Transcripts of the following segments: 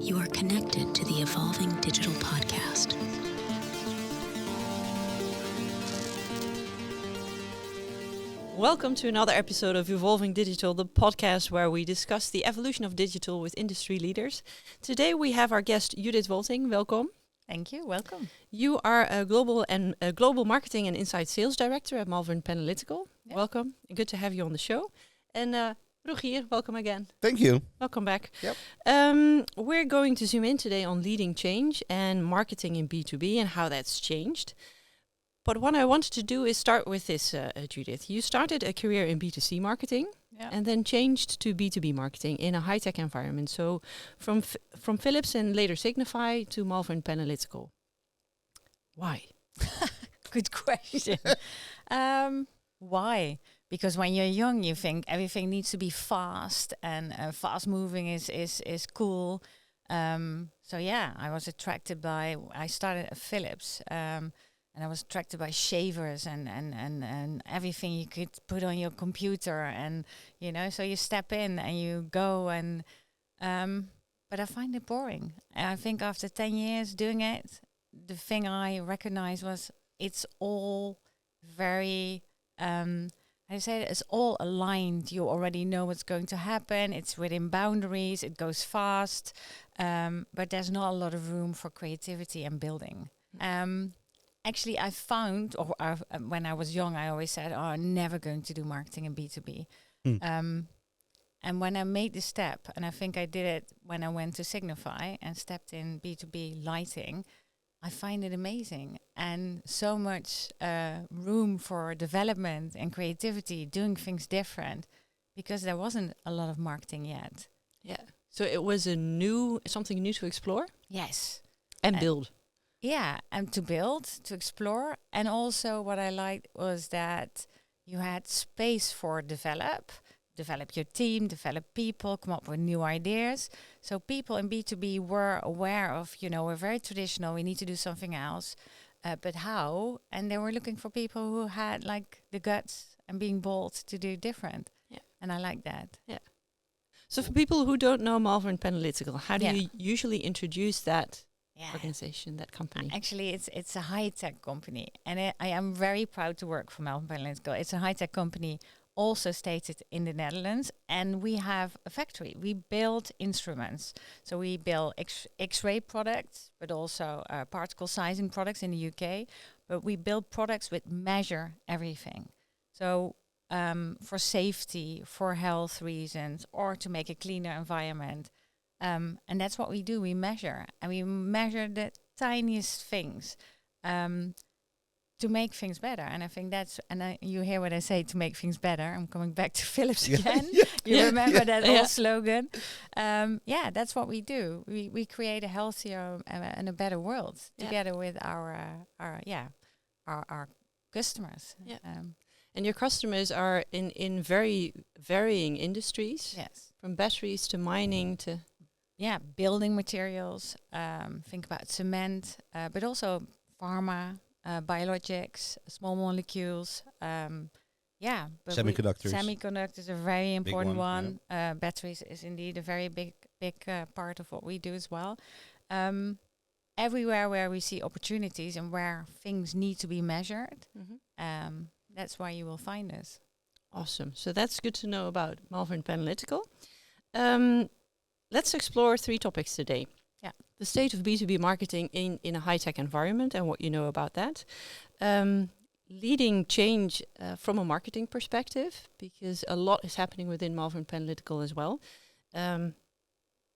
You are connected to the Evolving Digital Podcast. Welcome to another episode of Evolving Digital, the podcast where we discuss the evolution of digital with industry leaders. Today we have our guest Judith Wolting. Welcome. Thank you. Welcome. You are a global marketing and inside sales director at Malvern Panalytical. Yeah. Welcome. Good to have you on the show. And Rogier, welcome again. Thank you. Welcome back. Yep. We're going to zoom in today on leading change and marketing in B2B and how that's changed. But what I wanted to do is start with this, Judith. You started a career in B2C marketing and then changed to B2B marketing in a high-tech environment. So from Philips and later Signify to Malvern Panalytical. Why? Good question. Why? Because when you're young, you think everything needs to be fast, and fast moving is cool. So yeah, I was attracted by. I started at Philips, and I was attracted by shavers and everything you could put on your computer, and so you step in and you go and. But I find it boring. I think after 10 years doing it, the thing I recognized was it's all very. I say it's all aligned. You already know what's going to happen. It's within boundaries. It goes fast, but there's not a lot of room for creativity and building. Actually, I found, when I was young, I always said, I'm never going to do marketing in B2B. And when I made the step, and I think I did it when I went to Signify and stepped in B2B lighting, I find it amazing, and so much room for development and creativity, doing things different, because there wasn't a lot of marketing yet. Yeah. So it was something new to explore? Yes. And build. Yeah, and to build, to explore. And also what I liked was that you had space for develop your team, develop people, come up with new ideas. So people in B2B were aware of, we're very traditional, we need to do something else, but how? And they were looking for people who had like the guts and being bold to do different. Yeah. And I like that. Yeah. So for people who don't know Malvern Panalytical, how do you usually introduce that organization, that company? Actually, it's a high-tech company, and I am very proud to work for Malvern Panalytical. It's a high-tech company, also stated in the Netherlands, and we have a factory. We build instruments. So we build X-ray products, but also particle sizing products in the UK. But we build products that measure everything. So for safety, for health reasons, or to make a cleaner environment. And that's what we do. We measure, and we measure the tiniest things. To make things better, and I think you hear what I say, to make things better. I'm coming back to Philips again. You remember that old slogan? That's what we do. We create a healthier and a better world together with our customers. Yeah. And your customers are in very varying industries. Yes, from batteries to mining to building materials. Think about cement, but also pharma. Biologics, small molecules, but semiconductors are a very important one. Batteries is indeed a very big part of what we do as well. Everywhere where we see opportunities and where things need to be measured, that's where you will find us. Awesome. So that's good to know about Malvern Panalytical. Let's explore 3 topics today. Yeah, the state of B2B marketing in a high-tech environment and what you know about that. Leading change from a marketing perspective, because a lot is happening within Malvern Panalytical as well.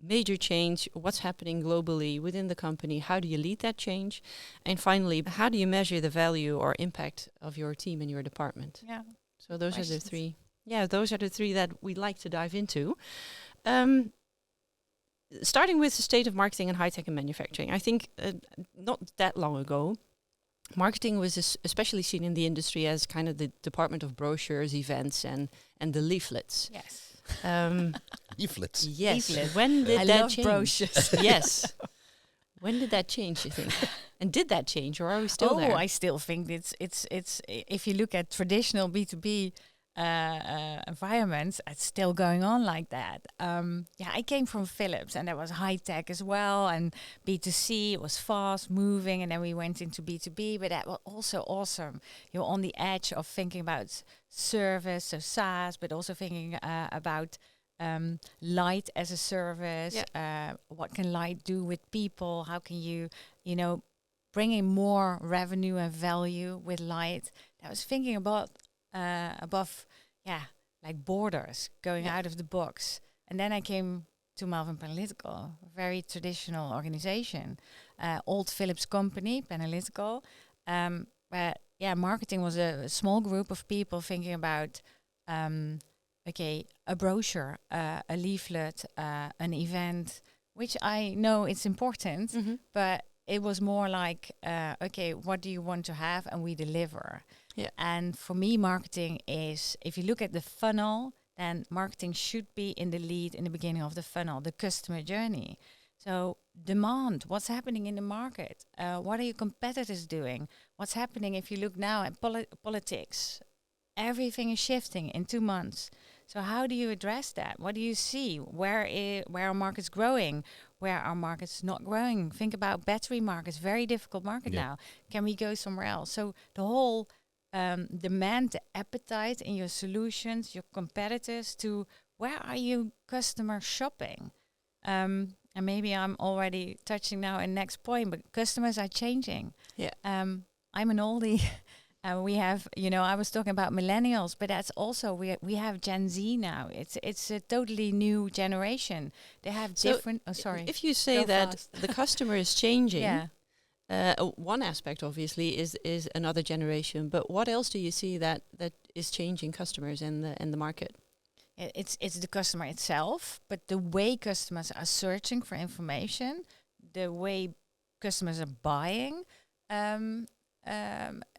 Major change, what's happening globally within the company, how do you lead that change? And finally, how do you measure the value or impact of your team and your department? Yeah. So those are the 3. Yeah, those are the 3 that we'd like to dive into. Starting with the state of marketing and high-tech and manufacturing, I think not that long ago, marketing was especially seen in the industry as kind of the department of brochures, events, and the leaflets. Yes. Leaflets. Yes. Leaflets. When did that change? Brochures. Yes. When did that change, you think? And did that change, or are we still there? I still think it's if you look at traditional B2B environments, it's still going on like that. I came from Philips, and that was high tech as well, and B2C, it was fast moving, and then we went into B2B, but that was also awesome. You're on the edge of thinking about service, so SaaS, but also thinking about light as a service. What can light do with people? How can you bring in more revenue and value with light? I was thinking about above, like borders, going out of the box. And then I came to Malvern Panalytical, a very traditional organization, old Philips company, Panalytical. But marketing was a small group of people thinking about, a brochure, a leaflet, an event, which I know it's important, but it was more like, what do you want to have? And we deliver. Yeah. And for me, marketing is, if you look at the funnel, then marketing should be in the lead in the beginning of the funnel, the customer journey. So demand, what's happening in the market? What are your competitors doing? What's happening if you look now at politics? Everything is shifting in 2 months. So how do you address that? What do you see? Where are markets growing? Where are markets not growing? Think about battery markets, very difficult market now. Can we go somewhere else? So the whole demand, the appetite in your solutions, your competitors, to where are you customer shopping? And maybe I'm already touching now a next point, but customers are changing. Yeah. I'm an oldie. We have, I was talking about millennials, but that's also, we have Gen Z now. It's a totally new generation. They have different, If you say that the customer is changing, one aspect obviously is another generation, but what else do you see that is changing customers in the market? It's the customer itself, but the way customers are searching for information, the way customers are buying,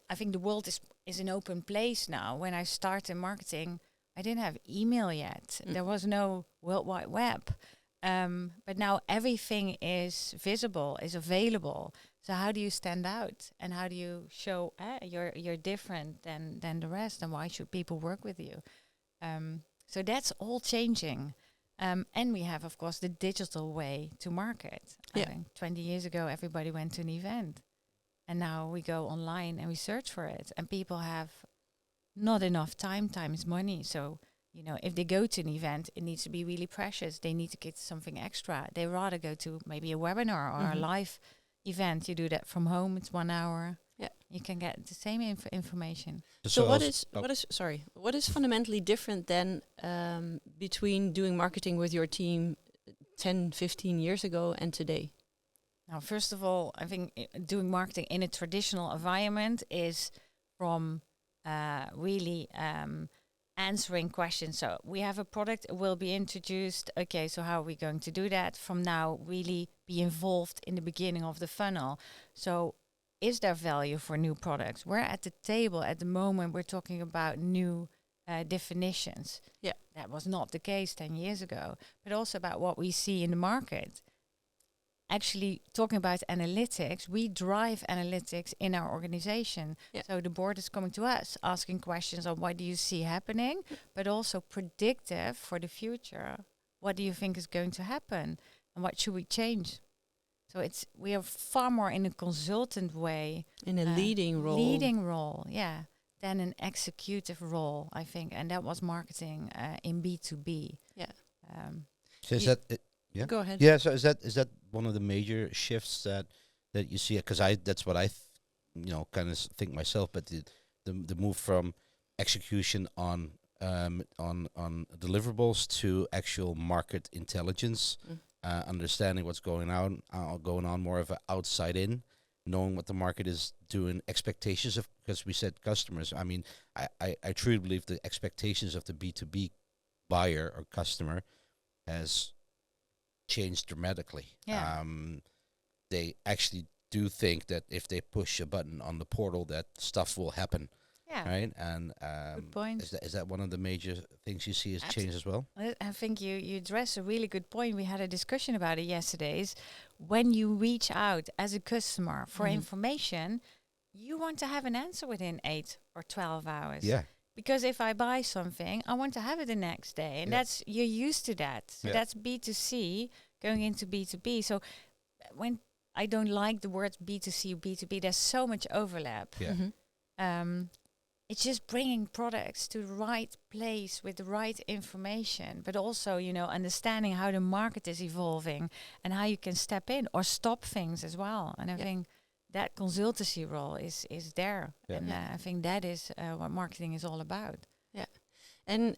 I think the world is an open place now. When I started marketing, I didn't have email yet. There was no World Wide Web. But now everything is visible, is available. So how do you stand out? And how do you show you're different than the rest? And why should people work with you? So that's all changing. And we have, of course, the digital way to market. I think 20 years ago, everybody went to an event. And now we go online and we search for it. And people have not enough time. Time is money. So, if they go to an event, it needs to be really precious. They need to get something extra. They rather go to maybe a webinar or a live event. You do that from home. It's 1 hour. Yeah, you can get the same information. So what is fundamentally different then between doing marketing with your team 10, 15 years ago and today? Now, first of all, I think doing marketing in a traditional environment is from really answering questions. So we have a product, it will be introduced. Okay, so how are we going to do that? From now, really be involved in the beginning of the funnel. So is there value for new products? We're at the table at the moment, we're talking about new definitions. Yeah, that was not the case 10 years ago, but also about what we see in the market. Actually, talking about analytics, we drive analytics in our organization. Yeah. So the board is coming to us, asking questions on what do you see happening, but also predictive for the future. What do you think is going to happen? And what should we change? So we are far more in a consultant way. In a leading role. Leading role, yeah, than an executive role, I think. And that was marketing in B2B. Yeah. So is that... Yeah. Go ahead. Yeah. So is that one of the major shifts that you see? Because that's what I, kind of think myself. But the move from execution on deliverables to actual market intelligence, understanding what's going on more of an outside in, knowing what the market is doing, expectations of, because we said customers. I mean, I truly believe the expectations of the B2B buyer or customer has changed dramatically. Yeah. They actually do think that if they push a button on the portal, that stuff will happen. Yeah. Right. And good point. Is that one of the major things you see as change as well? I think you address a really good point. We had a discussion about it yesterday. Is when you reach out as a customer for information, you want to have an answer within 8 or 12 hours. Yeah. because if I buy something, I want to have it the next day, and that's you're used to that. So that's B2C going into B2B. So when I don't like the words B2C, B2B, there's so much overlap. Yeah. It's just bringing products to the right place with the right information, but also, understanding how the market is evolving and how you can step in or stop things as well. And I think that consultancy role is there. Yeah. And I think that is what marketing is all about. Yeah. And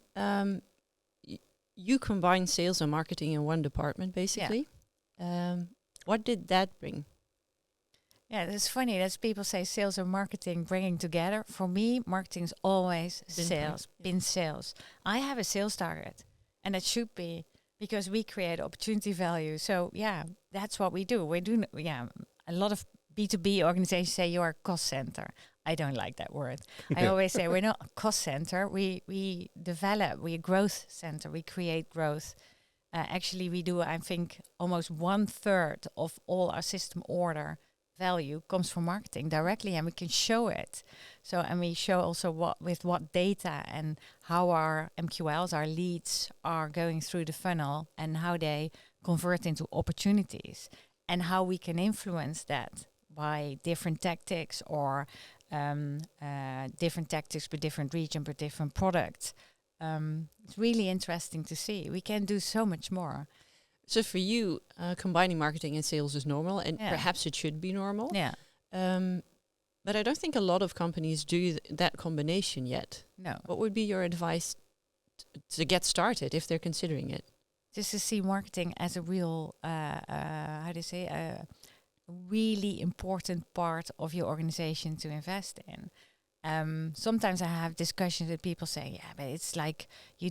you combine sales and marketing in one department, basically. What did that bring? Yeah, it's funny that people say sales and marketing bringing together. For me, marketing is always been sales. I have a sales target, and it should be, because we create opportunity value. So that's what we do. We do. A lot of B2B organizations say you're a cost center. I don't like that word. I always say we're not a cost center. We develop. We're a growth center. We create growth. Actually, we do. I think almost 1/3 of all our system order value comes from marketing directly, and we can show it. So, and we show also what data and how our MQLs, our leads, are going through the funnel and how they convert into opportunities, and how we can influence that by different tactics or different tactics per different region, per different product. It's really interesting to see. We can do so much more. So for you, combining marketing and sales is normal, and perhaps it should be normal. Yeah. But I don't think a lot of companies do that combination yet. No. What would be your advice to get started if they're considering it? Just to see marketing as a real, a really important part of your organization to invest in. Sometimes I have discussions with people saying, but it's like you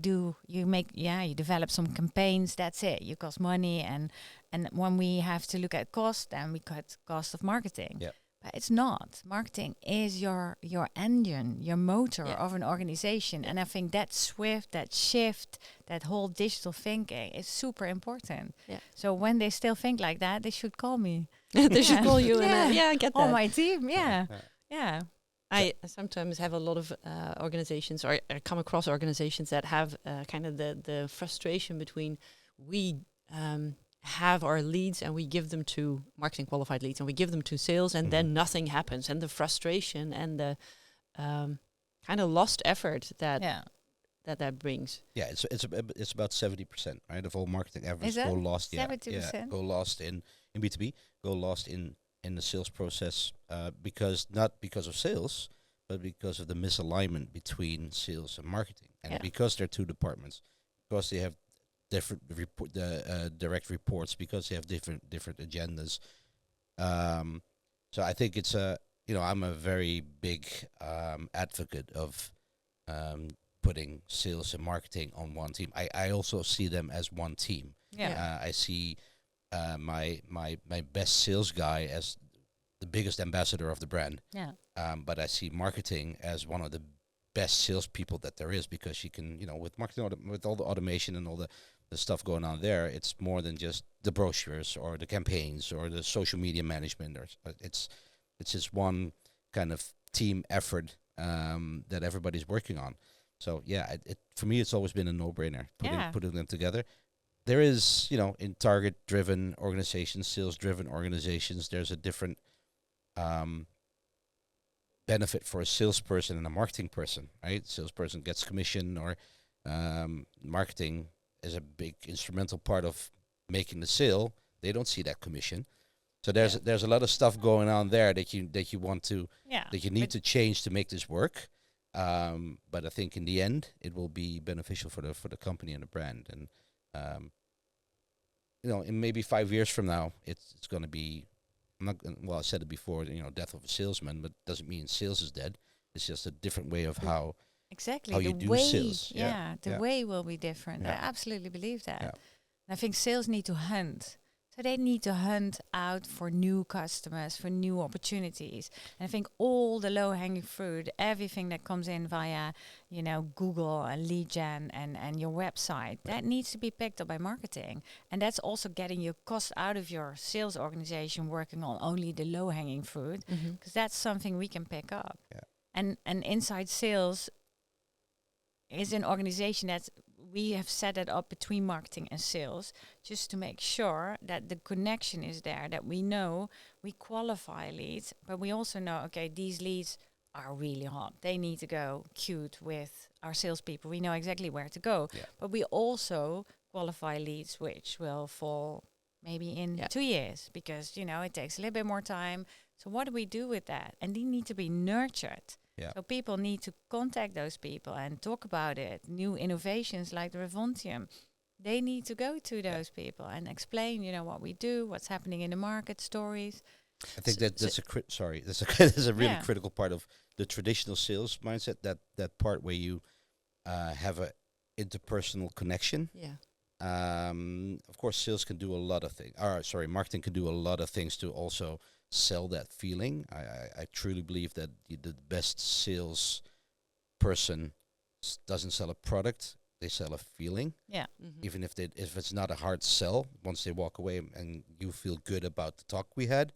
develop some campaigns, that's it. You cost money, and when we have to look at cost, then we cut cost of marketing. Yeah. But it's not. Marketing is your engine, your motor of an organization. And I think that shift, that whole digital thinking is super important. Yeah. So when they still think like that, they should call me. They should call you. I get that. On my team, yeah. I sometimes have a lot of organizations, or I come across organizations that have kind of the frustration between we have our leads and we give them to marketing qualified leads and we give them to sales, and then nothing happens, and the frustration and the kind of lost effort that brings. Yeah, it's about 70%, right, of all marketing efforts go lost. 70%? Go lost in B2B, go lost in the sales process, not because of sales, but because of the misalignment between sales and marketing, and because they're two departments, because they have different direct reports, because they have different agendas. So I think it's I'm a very big advocate of putting sales and marketing on one team. I also see them as one team. I see my best sales guy as the biggest ambassador of the brand. But I see marketing as one of the best salespeople that there is, because she can, with marketing, with all the automation and all the stuff going on there, it's more than just the brochures or the campaigns or the social media management. Or it's just one kind of team effort that everybody's working on. So for me, it's always been a no-brainer putting them together. There is, in target-driven organizations, sales-driven organizations, there's a different benefit for a salesperson and a marketing person, right? Salesperson gets commission, or marketing is a big instrumental part of making the sale. They don't see that commission. So there's a lot of stuff going on there that you want to that you need to change to make this work. But I think in the end, it will be beneficial for the company and the brand. And in maybe 5 years from now, it's going to be. I said it before. Death of a salesman, but doesn't mean sales is dead. It's just a different way of how you do sales. The way will be different. I absolutely believe that. And I think sales need to hunt. So they need to hunt out for new customers, for new opportunities. And I think all the low-hanging fruit, everything that comes in via, Google and lead gen and your website, that needs to be picked up by marketing. And that's also getting your cost out of your sales organization, working on only the low-hanging fruit, because that's something we can pick up. And inside sales, is an organization that we have set it up between marketing and sales, just to make sure that the connection is there, that we know we qualify leads, but we also know, okay, these leads are really hot. They need to go queued with our salespeople. We know exactly where to go. Yeah. But we also qualify leads which will fall maybe in 2 years, because, it takes a little bit more time. So what do we do with that? And they need to be nurtured. Yeah. So people need to contact those people and talk about it. New innovations like the Revontium, they need to go to those people and explain, what we do, what's happening in the market, stories. I think that's a really critical part of the traditional sales mindset. That part where you have a interpersonal connection. Yeah. Of course, sales can do a lot of things. Marketing can do a lot of things to also sell that feeling. I truly believe that the best sales person doesn't sell a product; they sell a feeling. Yeah. Mm-hmm. Even if it's not a hard sell, once they walk away and you feel good about the talk we had,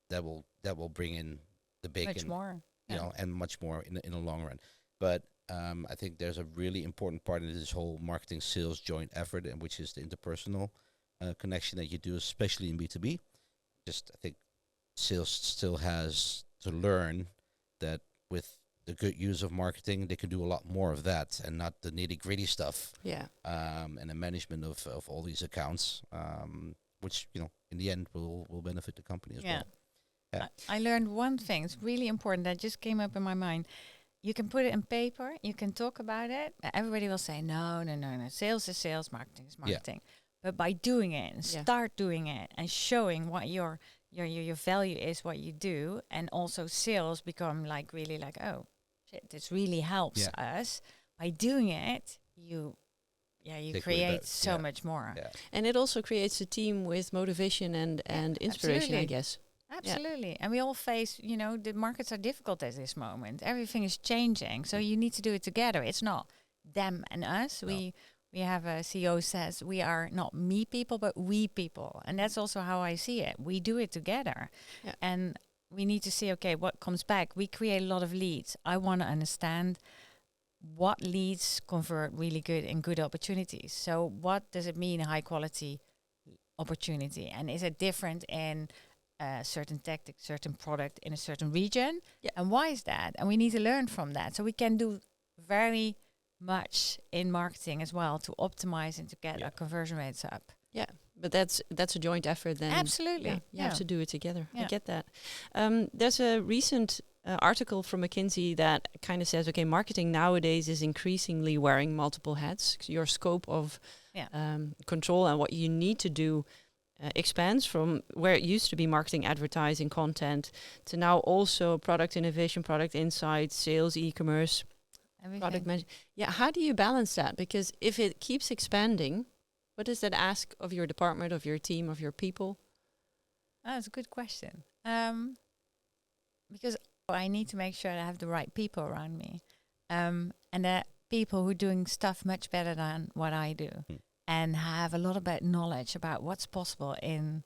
that will bring in the bacon, Much more, and much more in the long run. But I think there's a really important part in this whole marketing sales joint effort, and which is the interpersonal connection that you do, especially in B2B. I think sales still has to learn that with the good use of marketing, they can do a lot more of that and not the nitty gritty stuff. Yeah. And the management of all these accounts, which in the end will benefit the company as well. Yeah. I learned one thing. It's really important that just came up in my mind. You can put it in paper. You can talk about it. Everybody will say, no. Sales is sales, marketing is marketing. But by doing it and start doing it and showing what your value is, what you do, and also sales become really like, oh, shit, this really helps us. By doing it, you create so much more. Yeah. And it also creates a team with motivation and inspiration, absolutely. I guess. Absolutely. Yeah. And we all face, the markets are difficult at this moment. Everything is changing. So you need to do it together. It's not them and us. No. We have a CEO says we are not me people, but we people. And that's also how I see it. We do it together. Yeah. And we need to see, okay, what comes back? We create a lot of leads. I want to understand what leads convert really good in good opportunities. So what does it mean, a high quality opportunity? And is it different in certain tactic, certain product in a certain region? Yeah. And why is that? And we need to learn from that. So we can do very much in marketing as well to optimize and to get our conversion rates up. Yeah, but that's a joint effort then. Absolutely. You have to do it together. Yeah. I get that. There's a recent article from McKinsey that kind of says, okay, marketing nowadays is increasingly wearing multiple hats. Your scope of control and what you need to do expands from where it used to be marketing, advertising, content, to now also product innovation, product insights, sales, e-commerce, product management. Yeah, how do you balance that? Because if it keeps expanding, what does that ask of your department, of your team, of your people? That's a good question. Because I need to make sure that I have the right people around me, and that people who are doing stuff much better than what I do. And have a lot of knowledge about what's possible in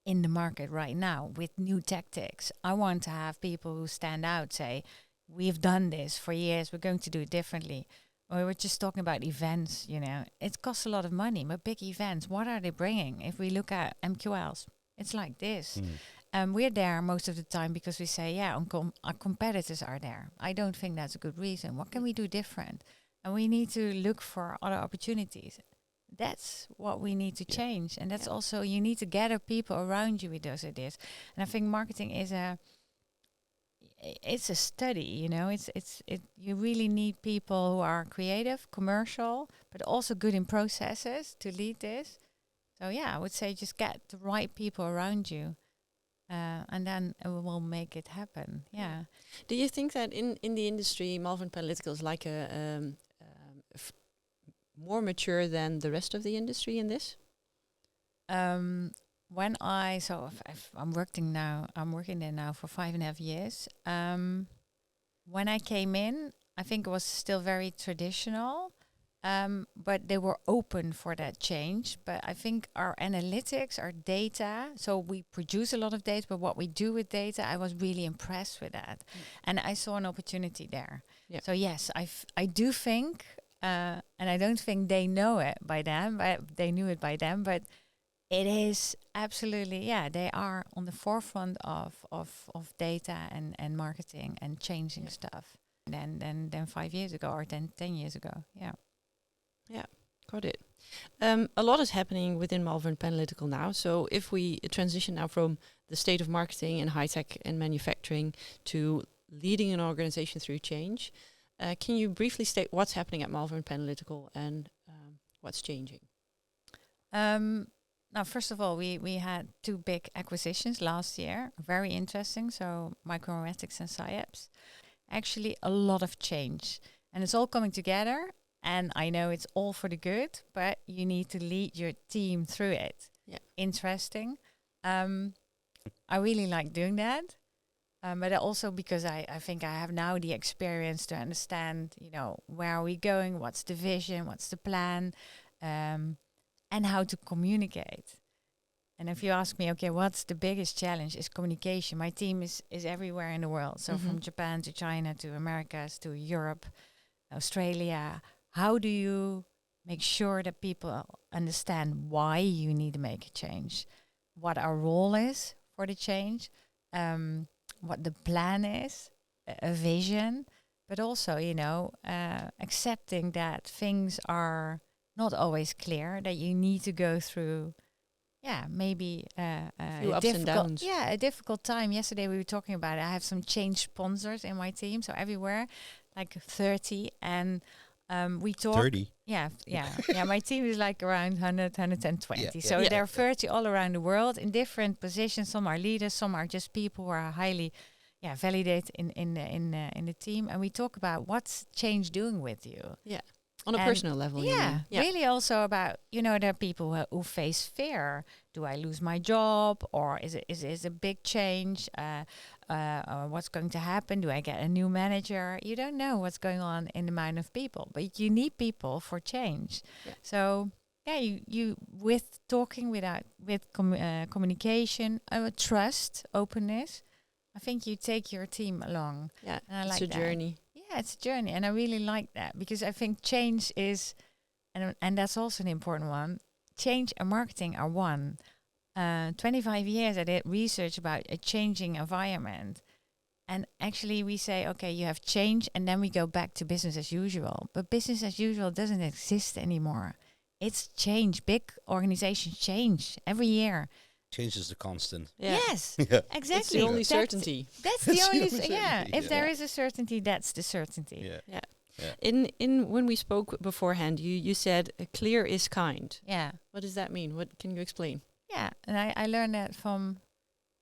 the market right now with new tactics. I want to have people who stand out, say, we've done this for years, we're going to do it differently. Or we were just talking about events, it costs a lot of money, but big events, what are they bringing? If we look at MQLs, it's like this. We're there most of the time because we say, our competitors are there. I don't think that's a good reason. What can we do different? And we need to look for other opportunities. That's what we need to change. And that's also, you need to gather people around you with those ideas. And I think marketing is it's a study, you really need people who are creative, commercial, but also good in processes to lead this. So I would say just get the right people around you. And then we will make it happen. Yeah. Do you think that in the industry, Malvern Panalytical is like a more mature than the rest of the industry in this? I'm working there now for 5.5 years. When I came in, I think it was still very traditional. but they were open for that change. But I think our analytics, our data, so we produce a lot of data, but what we do with data, I was really impressed with that. And I saw an opportunity there. Yeah. So yes, I do think, and I don't think they know it by them, but they knew it by them, but it is absolutely, they are on the forefront of data and marketing and changing stuff than 5 years ago or 10 years ago. Yeah. Yeah, got it. A lot is happening within Malvern Panalytical now. So if we transition now from the state of marketing and high tech and manufacturing to leading an organization through change, can you briefly state what's happening at Malvern Panalytical and what's changing? Now, first of all, we had 2 big acquisitions last year, very interesting. So Microaromatics and SciAps. Actually, a lot of change, and it's all coming together. And I know it's all for the good, but you need to lead your team through it. Yeah. Interesting. I really like doing that. But also because I think I have now the experience to understand, where are we going? What's the vision? What's the plan? And how to communicate. And if you ask me, okay, what's the biggest challenge? Is communication. My team is everywhere in the world. So from Japan to China to Americas to Europe, Australia. How do you make sure that people understand why you need to make a change, what our role is for the change, what the plan is, a vision, but also, accepting that things are not always clear, that you need to go through, maybe ups and downs. Yeah, a difficult time. Yesterday we were talking about it. I have some change sponsors in my team, so everywhere, like 30, and we talk 30. Yeah. My team is like around 100, 120. Yeah, So yeah. there are 30 all around the world in different positions. Some are leaders, some are just people who are highly, validated in the team. And we talk about what's change doing with you. Yeah, on a personal level. Yeah, really also about, there are people who face fear. Do I lose my job, or is it a big change? What's going to happen? Do I get a new manager? You don't know what's going on in the mind of people, but you need people for change. Yeah. So you with talking with communication, trust, openness. I think you take your team along. Yeah, and I it's like a that. journey. Yeah, it's a journey, and I really like that because I think change is, and that's also an important one. Change and marketing are one. 25 years I did research about a changing environment, and actually we say, okay, you have change, and then we go back to business as usual. But business as usual doesn't exist anymore. It's change. Big organizations change every year. Change is the constant. Yeah. Yes, Yeah. exactly. It's the only certainty. That's the That's the only. only certainty, If yeah. there is a certainty, that's the certainty. Yeah. Yeah. Yeah. In when we spoke beforehand, you said clear is kind. Yeah. What does that mean? What can you explain? Yeah, and I learned that from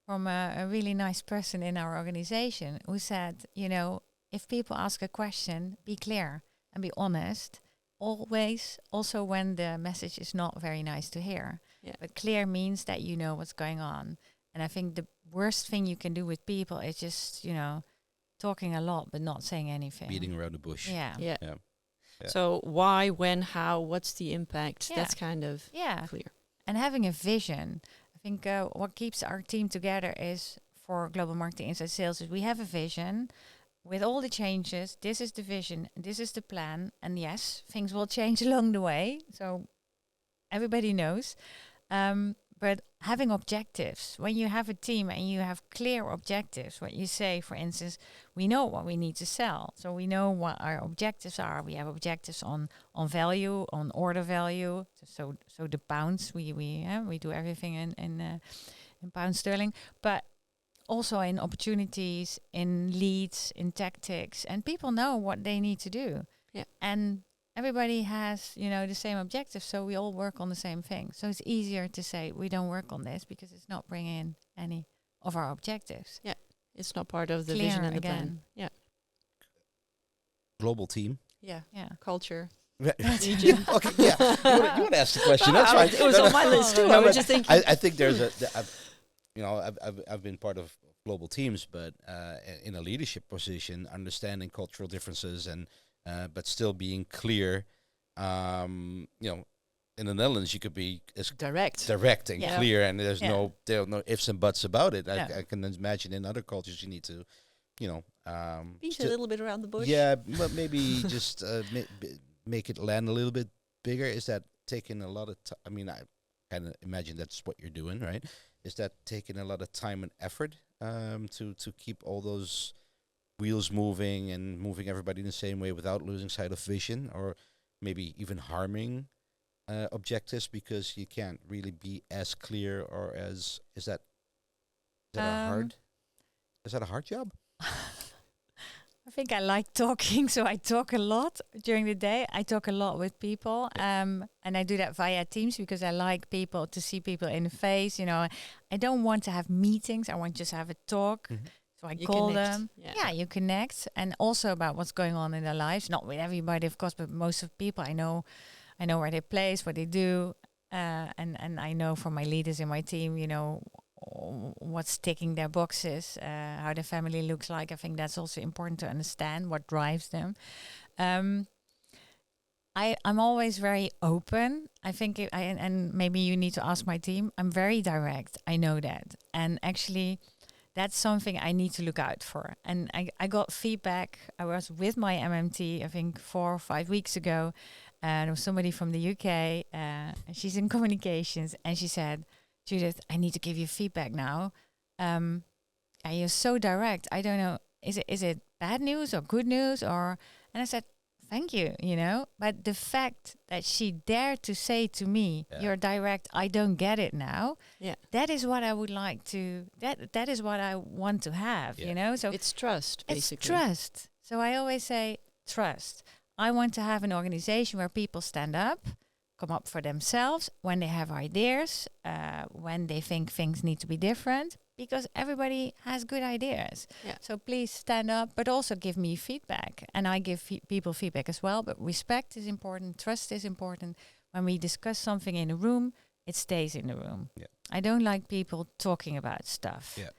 a really nice person in our organization who said, if people ask a question, be clear and be honest. Always, also when the message is not very nice to hear. Yeah. But clear means that you know what's going on. And I think the worst thing you can do with people is just, talking a lot but not saying anything. Beating around the bush. Yeah. Yeah. Yeah. Yeah. So why, when, how, what's the impact? Yeah. That's kind of Yeah. clear. And having a vision. I think what keeps our team together is, for Global Marketing Inside Sales, is we have a vision with all the changes. This is the vision, this is the plan. And yes, things will change along the way. So everybody knows. But having objectives, when you have a team and you have clear objectives, what you say, for instance, we know what we need to sell. So we know what our objectives are. We have objectives on value, on order value. So the pounds, we do everything in pound sterling, but also in opportunities, in leads, in tactics, and people know what they need to do. Yeah. And everybody has, the same objective, so we all work on the same thing. So it's easier to say we don't work on this because it's not bringing in any of our objectives. Yeah. It's not part of the Clear vision and the again. plan. Yeah. Global team. Yeah. Yeah. Culture. Region. Okay, yeah. You want to ask the question? That's right. It was on my list too. I was just thinking. I think there's I've been part of global teams, but in a leadership position, understanding cultural differences and but still being clear In the Netherlands, you could be as Direct. direct and Yeah. clear, and there are no ifs and buts about it. Yeah. I can imagine in other cultures you need to, Beat a little bit around the bush. yeah, but maybe just make it land a little bit bigger. Is that taking a lot of time? I mean, I kind of imagine that's what you're doing, right? Is that taking a lot of time and effort to keep all those wheels moving and moving everybody in the same way without losing sight of vision, or maybe even harming objectives because you can't really be as clear, or as is that a hard job? I think I like talking, so I talk a lot during the day. I talk a lot with people, and I do that via Teams because I like people to see people in the face. I don't want to have meetings. I want just to have a talk. So I You call connect. them. Yeah. Yeah, you connect, and also about what's going on in their lives. Not with everybody, of course, but most of people I know where they place, what they do, and I know from my leaders in my team, what's ticking their boxes, how the family looks like. I think that's also important to understand what drives them. I'm always very open. I think, and maybe you need to ask my team. I'm very direct. I know that, and actually, that's something I need to look out for. And I got feedback. I was with my MMT, I think 4 or 5 weeks ago, and there was somebody from the UK. And she's in communications, and she said, "Judith, I need to give you feedback now. You're so direct. I don't know. Is it bad news or good news or?" And I said, "Thank you. But the fact that she dared to say to me, "You're direct. I don't get it now." Yeah. That is what I would like to. That is what I want to have. So It's trust, basically. it's trust. So I always say trust. I want to have an organization where people stand up, come up for themselves when they have ideas, when they think things need to be different, because everybody has good ideas. Yeah. So please stand up, but also give me feedback. And I give people feedback as well, but respect is important, trust is important. When we discuss something in a room, it stays in the room. Yeah. I don't like people talking about stuff. Yeah.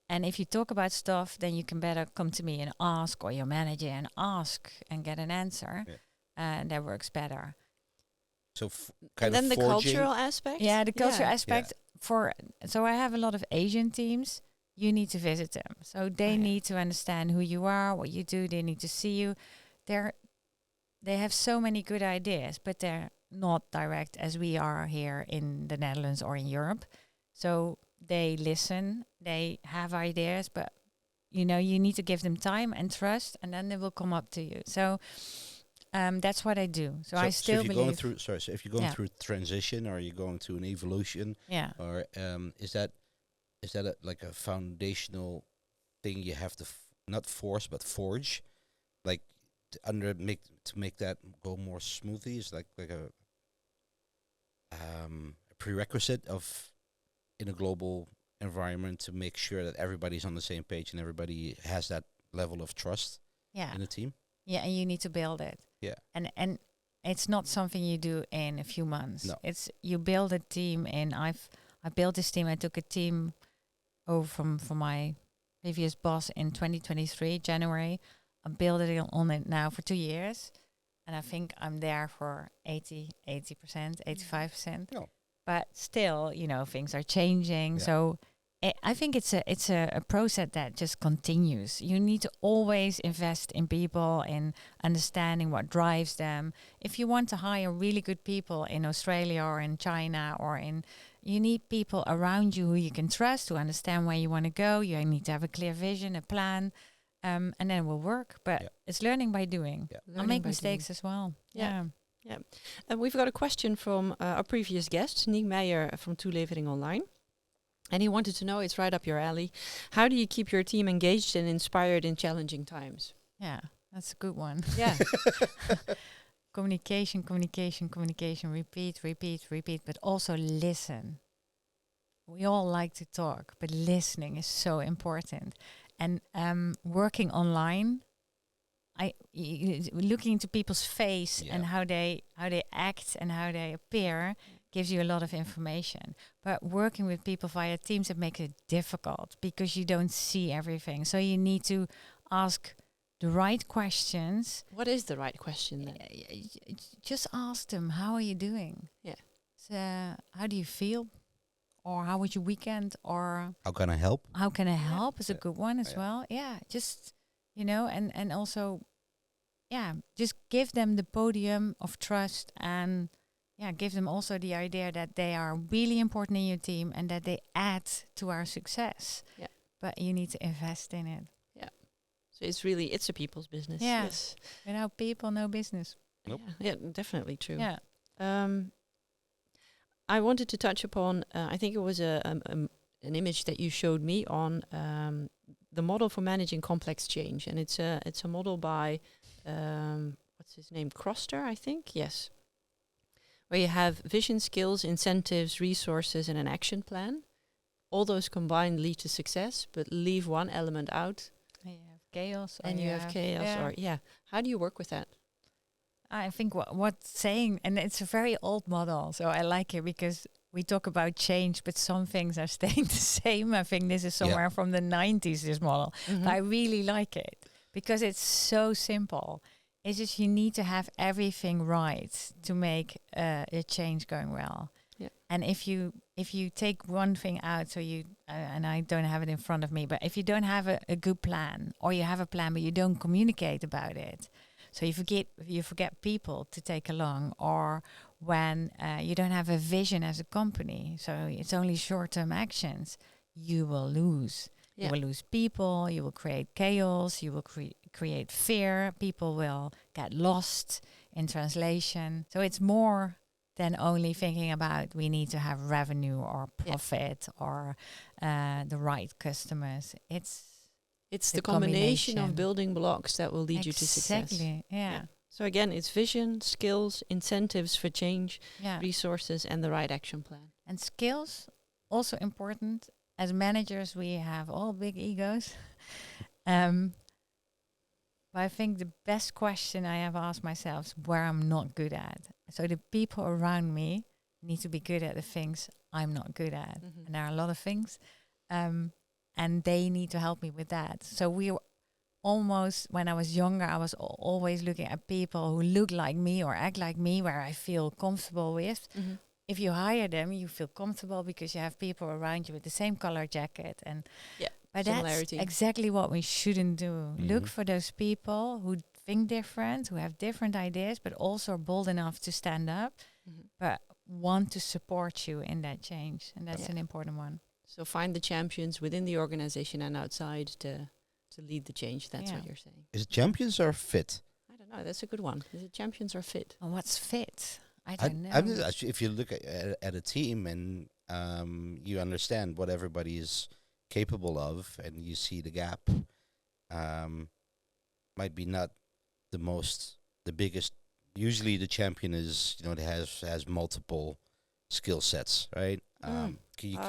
And if you talk about stuff, then you can better come to me and ask, or your manager and ask and get an answer. Yeah. And that works better. So And then the cultural aspect. Yeah, the cultural Yeah. aspect so I have a lot of Asian teams. You need to visit them. So they need to understand who you are, what you do. They need to see you. They have so many good ideas, but they're not direct as we are here in the Netherlands or in Europe. So they listen, they have ideas, but you need to give them time and trust, and then they will come up to you. So that's what I do. So I still if you're believe. going through, so if you're going through transition, or you're going through an evolution, or is that like a foundational thing you have to not force but forge, like to make that go more smoothly? Is like a prerequisite of in a global environment to make sure that everybody's on the same page and everybody has that level of trust in the team. Yeah, and you need to build it. Yeah. And it's not something you do in a few months. No. It's you build a team, and I built this team. I took a team over from my previous boss in 2023, January. I built it on it now for 2 years. And I think I'm there for 80%, 85%. No. But still, things are changing. Yeah. So I think it's a process that just continues. You need to always invest in people, in understanding what drives them. If you want to hire really good people in Australia or in China you need people around you who you can trust, who understand where you want to go. You need to have a clear vision, a plan, and then it will work. But it's learning by doing. Yeah. I make mistakes as well. Yeah. We've got a question from our previous guest, Nick Meijer from Toelevering Online. And he wanted to know, it's right up your alley, how do you keep your team engaged and inspired in challenging times? Yeah, that's a good one. Yeah. Communication, repeat, but also listen. We all like to talk, but listening is so important. And working online, looking into people's face and how they act and how they appear gives you a lot of information. But working with people via Teams, it makes it difficult because you don't see everything. So you need to ask the right questions. What is the right question then? Just ask them, how are you doing? Yeah. So, how do you feel? Or how was your weekend? Or How can I help? how can I help is a Yeah. good one as Yeah. well. Yeah, just, and also, just give them the podium of trust, and give them also the idea that they are really important in your team and that they add to our success. Yeah. But you need to invest in it. So it's a people's business. Yeah. Yes. Without people, no business. Nope. Yeah, definitely true. Yeah. I wanted to touch upon, I think it was an image that you showed me on the model for managing complex change. And it's a model by, what's his name, Kroster, I think? Yes. Where you have vision, skills, incentives, resources, and an action plan. All those combined lead to success, but leave one element out. And you have chaos. And you have chaos. How do you work with that? I think what's saying, and it's a very old model, so I like it because we talk about change, but some things are staying the same. I think this is somewhere from the 90s, this model. But I really like it because it's so simple. It's just you need to have everything right to make a change going well. Yeah. And if you take one thing out, so you and I don't have it in front of me, but if you don't have a good plan, or you have a plan but you don't communicate about it, so you forget people to take along, or when you don't have a vision as a company, so it's only short-term actions, you will lose. Yeah. You will lose people, you will create chaos, you will create fear, people will get lost in translation. So it's more than only thinking about we need to have revenue or profit or the right customers. It's the combination of building blocks that will lead you to success. Exactly, yeah. So again, it's vision, skills, incentives for change, Yeah. resources, and the right action plan. And skills, also important. As managers, we have all big egos. But I think the best question I have asked myself is where I'm not good at. So the people around me need to be good at the things I'm not good at. And there are a lot of things. And they need to help me with that. So we were almost, when I was younger, I was always looking at people who look like me or act like me, where I feel comfortable with. If you hire them, you feel comfortable because you have people around you with the same color jacket. And but that's exactly what we shouldn't do. Look for those people who think different, who have different ideas, but also are bold enough to stand up, but want to support you in that change. And that's an important one. So find the champions within the organization and outside to lead the change. That's what you're saying. Is it champions or fit? I don't know. That's a good one. Is it champions or fit? And what's fit? I don't know. If you look at a team and you understand what everybody is capable of, and you see the gap, might be not the biggest. Usually, the champion is that has multiple skill sets, right? Can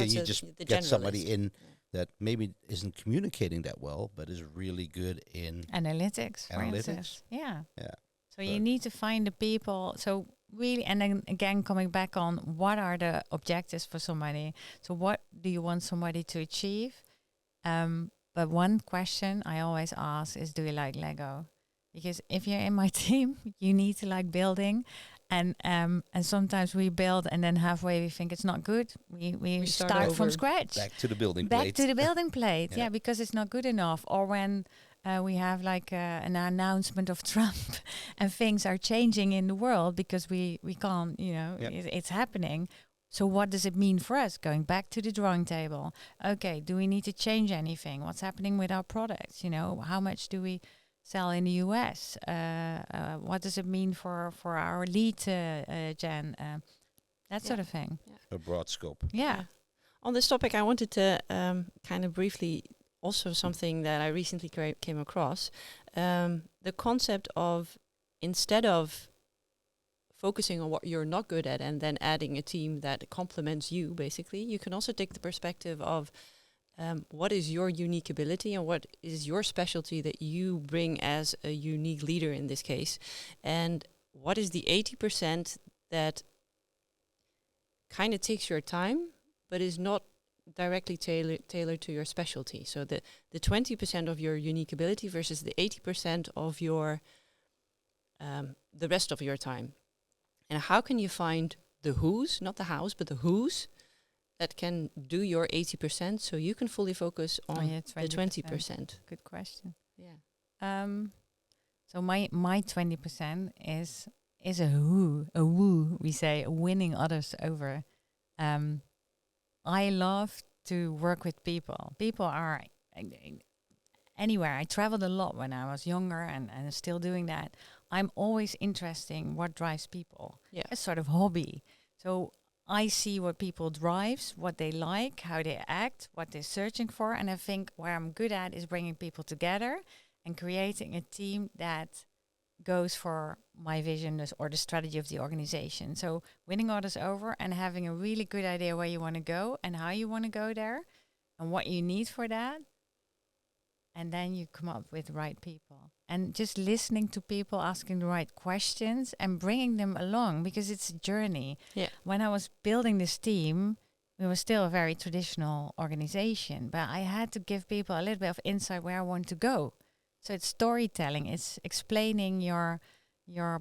you just get somebody in that maybe isn't communicating that well, but is really good in analytics, for instance? Yeah. So you need to find the people. So really, and then again, coming back on what are the objectives for somebody? So what do you want somebody to achieve? But one question I always ask is, do you like Lego? Because if you're in my team, you need to like building. And sometimes we build and then halfway we think it's not good. We start from scratch. Back to the building plate. Back to the building plate, yeah, because it's not good enough. Or when we have like an announcement of Trump and things are changing in the world because we can't, it's happening. So what does it mean for us? Going back to the drawing table. Okay, do we need to change anything? What's happening with our products? How much do we sell in the US? What does it mean for our lead gen? That sort of thing. A broad scope. Yeah. On this topic, I wanted to kind of briefly, also something that I recently came across, the concept of, instead of focusing on what you're not good at and then adding a team that complements you, basically, you can also take the perspective of what is your unique ability and what is your specialty that you bring as a unique leader in this case, and what is the 80% that kind of takes your time but is not directly tailored to your specialty. So the 20% of your unique ability versus the 80% of your the rest of your time. And how can you find the who's, not the hows, but the who's that can do your 80% so you can fully focus on the 20%? Good question. Yeah. So my 20% is a woo, we say, winning others over. I love to work with people. People are anywhere. I traveled a lot when I was younger and still doing that. I'm always interested in what drives people. Yeah. A sort of hobby. So I see what people drives, what they like, how they act, what they're searching for. And I think where I'm good at is bringing people together and creating a team that goes for my vision or the strategy of the organization. So winning others over and having a really good idea where you want to go and how you want to go there and what you need for that. And then you come up with the right people. And just listening to people, asking the right questions and bringing them along because it's a journey. Yeah. When I was building this team, we were still a very traditional organization, but I had to give people a little bit of insight where I want to go. So it's storytelling. It's explaining your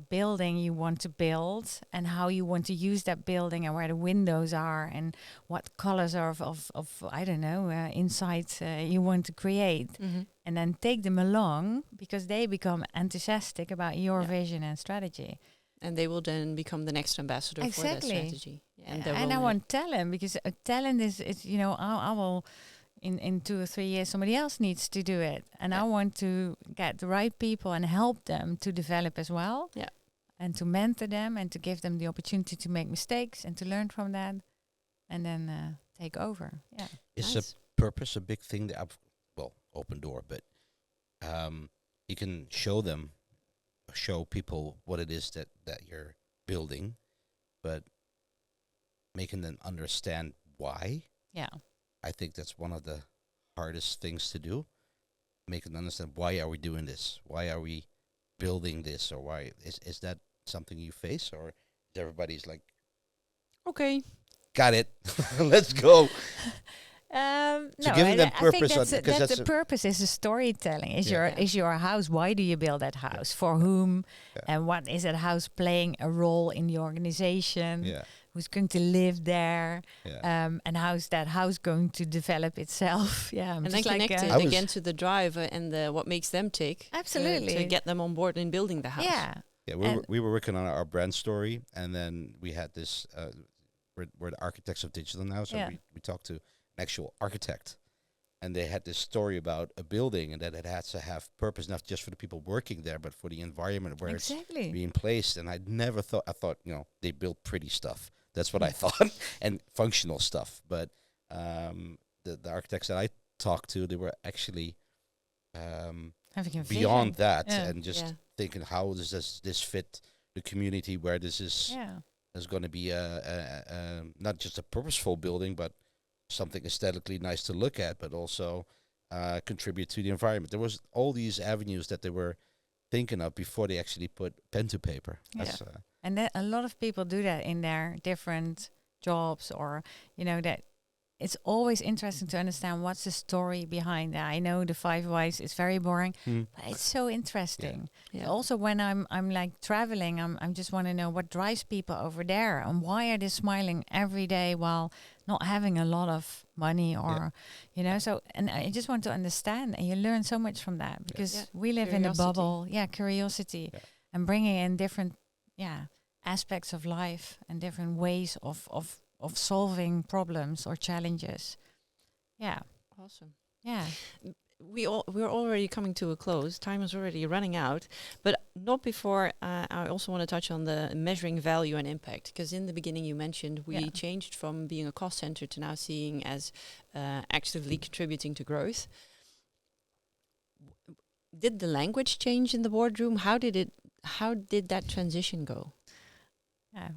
building you want to build and how you want to use that building and where the windows are and what colors are of I don't know, insights you want to create. Mm-hmm. And then take them along because they become enthusiastic about your Yeah. vision and strategy. And they will then become the next ambassador for that Exactly. strategy. Yeah, And I want talent because talent is I will in 2 or 3 years somebody else needs to do it, and I want to get the right people and help them to develop as well. Yeah. And to mentor them and to give them the opportunity to make mistakes and to learn from that, and then take over. Yeah. Is Nice. a purpose a big thing? That open door, but you can show people what it is that you're building, but making them understand why. Yeah. I think that's one of the hardest things to do. Making them understand why are we doing this? Why are we building this? Or why is that something you face, or is everybody's like, Okay. got it, let's go? No, giving them I purpose think because that's that's the a- purpose is the storytelling. Is your house? Why do you build that house? For whom? Yeah. And what is that house playing a role in the organization? Yeah, Who's going to live there? yeah. And how's that house going to develop itself? Yeah, And then just like, connect it I was- again to the drive and what makes them tick. Absolutely. To get them on board in building the house. yeah, Yeah, And- we were working on our brand story, and then we had this. We're the architects of digital now, so Yeah. we talked to an actual architect, and they had this story about a building and that it had to have purpose, not just for the people working there, but for the environment where it's exactly. being placed. And I thought they built pretty stuff. That's what I thought, and functional stuff. But the architects that I talked to, they were actually Having a beyond vision. that, Yeah. and just Yeah. thinking, how does this fit the community where this is going to be a not just a purposeful building, but something aesthetically nice to look at, but also contribute to the environment. There was all these avenues that they were thinking of before they actually put pen to paper. Yeah. That's, And that a lot of people do that in their different jobs, or that it's always interesting to understand what's the story behind that. I know the 5 whys is very boring, but it's so interesting. Yeah. Also, when I'm like traveling, I'm just want to know what drives people over there and why are they smiling every day while not having a lot of money, or So, and I just want to understand, and you learn so much from that because Yeah. we live in a Curiosity. bubble. Yeah, curiosity, Yeah. and bringing in different aspects of life and different ways of solving problems or challenges. Yeah. Awesome. Yeah. We're already coming to a close. Time is already running out, but not before. I also want to touch on the measuring value and impact, because in the beginning you mentioned we changed from being a cost center to now seeing as actively contributing to growth. Did the language change in the boardroom? How did that transition go? Yeah.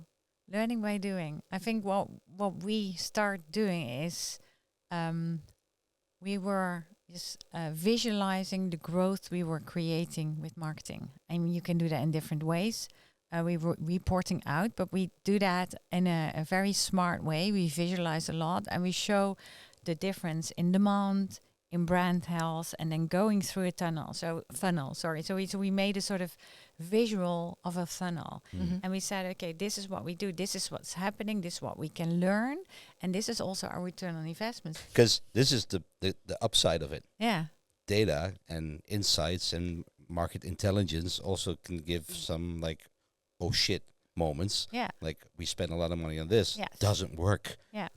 Learning by doing. I think what we start doing is we were just visualizing the growth we were creating with marketing. I mean, you can do that in different ways. We were reporting out, but we do that in a very smart way. We visualize a lot and we show the difference in demand, in brand health, and then going through a funnel. So we made a sort of visual of a funnel, and we said, okay, this is what we do, this is what's happening, this is what we can learn, and this is also our return on investment. Because this is the upside of it. Yeah. Data and insights and market intelligence also can give some like, oh shit moments. Yeah. Like, we spent a lot of money on this. Yes. Doesn't work. Yeah.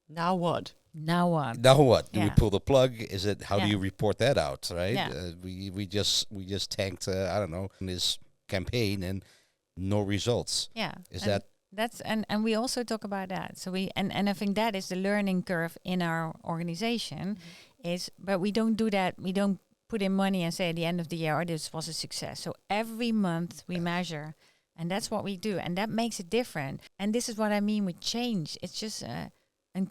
Now what? Now what? Now what? Do we Yeah. pull the plug? Is it, how do Yeah. you report that out, right? Yeah. We just tanked, I don't know, this campaign and no results. Yeah. Is And that... that's and we also talk about that. So we and I think that is the learning curve in our organization, is, but we don't do that. We don't put in money and say at the end of the year, oh, this was a success. So every month we measure, and that's what we do, and that makes it different. And this is what I mean with change. It's just a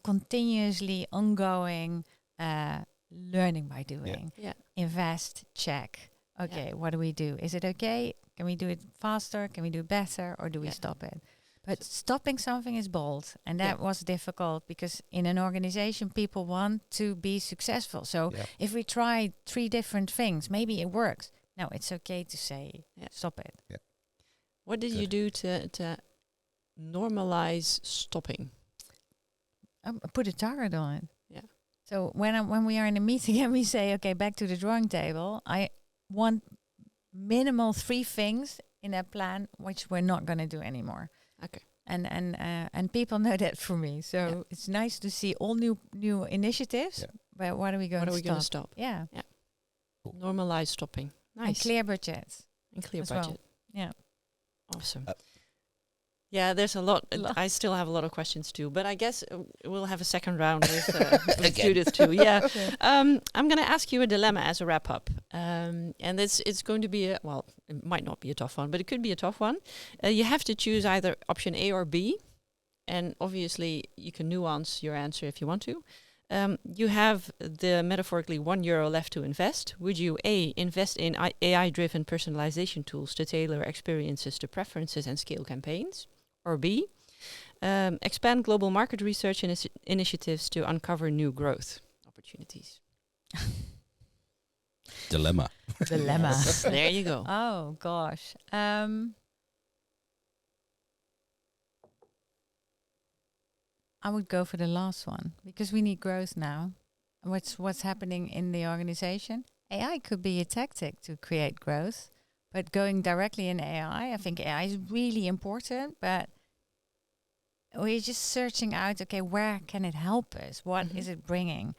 continuously ongoing learning by doing. Yeah. Invest, check. Okay, what do we do? Is it okay? Can we do it faster? Can we do it better? Or do we stop it? But stopping something is bold. And that was difficult because in an organization, people want to be successful. So if we try 3 different things, maybe it works. No, it's okay to say, stop it. Yeah. What did you do to normalize stopping? Put a target on it. Yeah. So when we are in a meeting and we say, okay, back to the drawing table, I want minimal 3 things in that plan which we're not going to do anymore. Okay. And people know that from me. So it's nice to see all new initiatives. Yeah. But what are we going to stop? Yeah. Yeah. Cool. Normalize stopping. Nice. And clear budgets. And clear as budget. Well. Yeah. Awesome. Yeah, there's a lot. I still have a lot of questions too, but I guess we'll have a second round with Judith too. Yeah. I'm going to ask you a dilemma as a wrap up. And it's going to be it might not be a tough one, but it could be a tough one. You have to choose either option A or B. And obviously you can nuance your answer if you want to. You have the metaphorically €1 left to invest. Would you A, invest in AI-driven personalization tools to tailor experiences to preferences and scale campaigns? Or B, expand global market research initiatives to uncover new growth opportunities? Dilemma. There you go. Oh, gosh. I would go for the last one because we need growth now. What's happening in the organization? AI could be a tactic to create growth, but going directly in AI, I think AI is really important, but we're just searching out, okay, where can it help us? What is it bringing?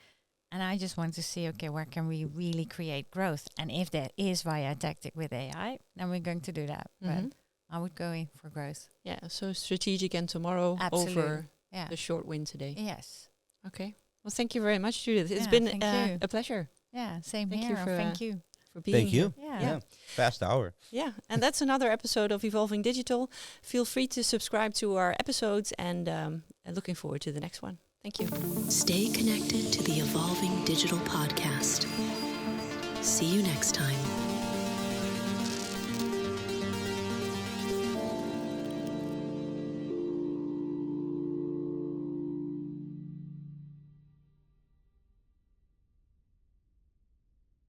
And I just want to see, okay, where can we really create growth? And if that is via a tactic with AI, then we're going to do that. But I would go in for growth. Yeah, so strategic and tomorrow over the short win today. Yes. Okay. Well, thank you very much, Judith. It's been a pleasure. Yeah, same thank here. You for, thank you for being here. Yeah. Fast hour. Yeah, and that's another episode of Evolving Digital. Feel free to subscribe to our episodes and looking forward to the next one. Thank you. Stay connected to the Evolving Digital podcast. See you next time.